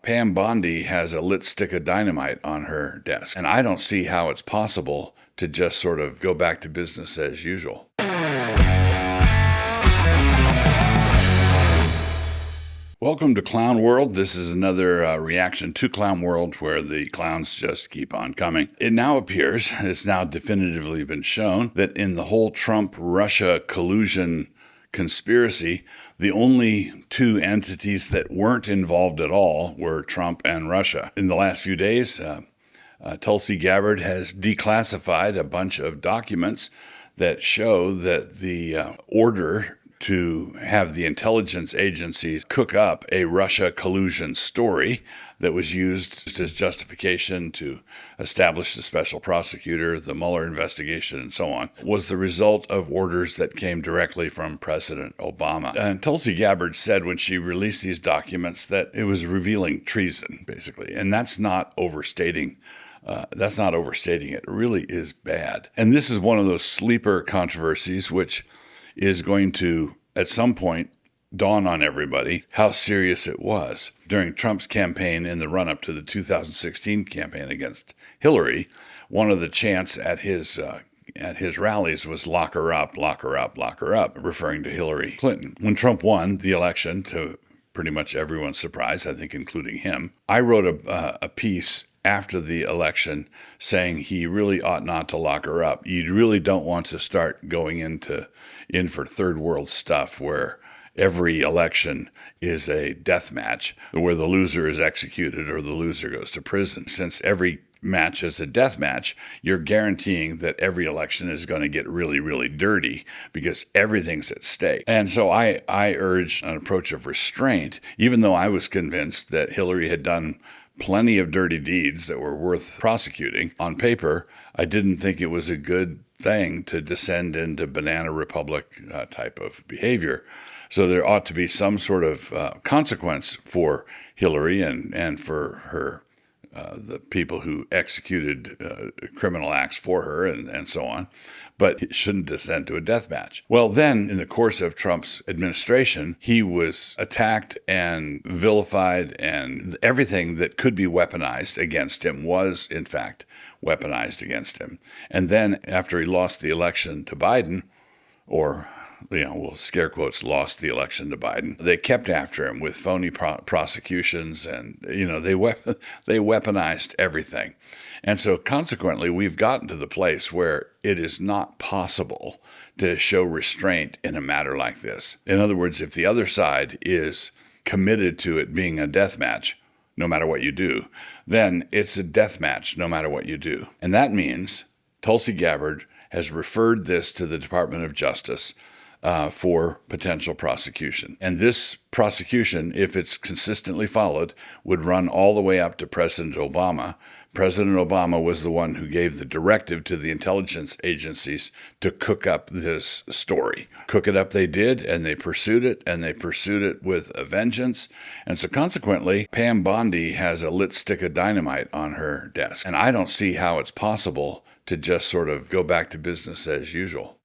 Pam Bondi has a lit stick of dynamite on her desk, and I don't see how it's possible to just sort of go back to business as usual. Welcome to Clown World. This is another reaction to Clown World where the clowns just keep on coming. It now appears, it's now definitively been shown, that in the whole Trump-Russia collusion conspiracy, the only two entities that weren't involved at all were Trump and Russia. In the last few days, Tulsi Gabbard has declassified a bunch of documents that show that the order to have the intelligence agencies cook up a Russia collusion story that was used as justification to establish the special prosecutor, the Mueller investigation, and so on, was the result of orders that came directly from President Obama. And Tulsi Gabbard said when she released these documents that it was revealing treason, basically. And that's not overstating it. It really is bad. And this is one of those sleeper controversies which is going to, at some point, dawn on everybody how serious it was. During Trump's campaign in the run-up to the 2016 campaign against Hillary, one of the chants at his rallies was "lock her up, lock her up, lock her up," referring to Hillary Clinton. When Trump won the election, to pretty much everyone's surprise, I think including him, I wrote a piece after the election saying he really ought not to lock her up. You really don't want to start going in for third world stuff where every election is a death match where the loser is executed or the loser goes to prison. Since every match is a death match, you're guaranteeing that every election is going to get really, really dirty because everything's at stake. And so I urged an approach of restraint, even though I was convinced that Hillary had done plenty of dirty deeds that were worth prosecuting. On paper, I didn't think it was a good thing to descend into Banana Republic type of behavior. So there ought to be some sort of consequence for Hillary and for her the people who executed criminal acts for her and so on, but it shouldn't descend to a death match. Well, then, in the course of Trump's administration, he was attacked and vilified, and everything that could be weaponized against him was, in fact, weaponized against him. And then, after he lost the election to Biden, we'll scare quotes, lost the election to Biden, they kept after him with phony prosecutions, and they weaponized everything. And so consequently, we've gotten to the place where it is not possible to show restraint in a matter like this. In other words, if the other side is committed to it being a death match, no matter what you do, then it's a death match no matter what you do. And that means Tulsi Gabbard has referred this to the Department of Justice for potential prosecution. And this prosecution, if it's consistently followed, would run all the way up to President Obama. President Obama was the one who gave the directive to the intelligence agencies to cook up this story. Cook it up they did, and they pursued it with a vengeance. And so consequently, Pam Bondi has a lit stick of dynamite on her desk. And I don't see how it's possible to just sort of go back to business as usual.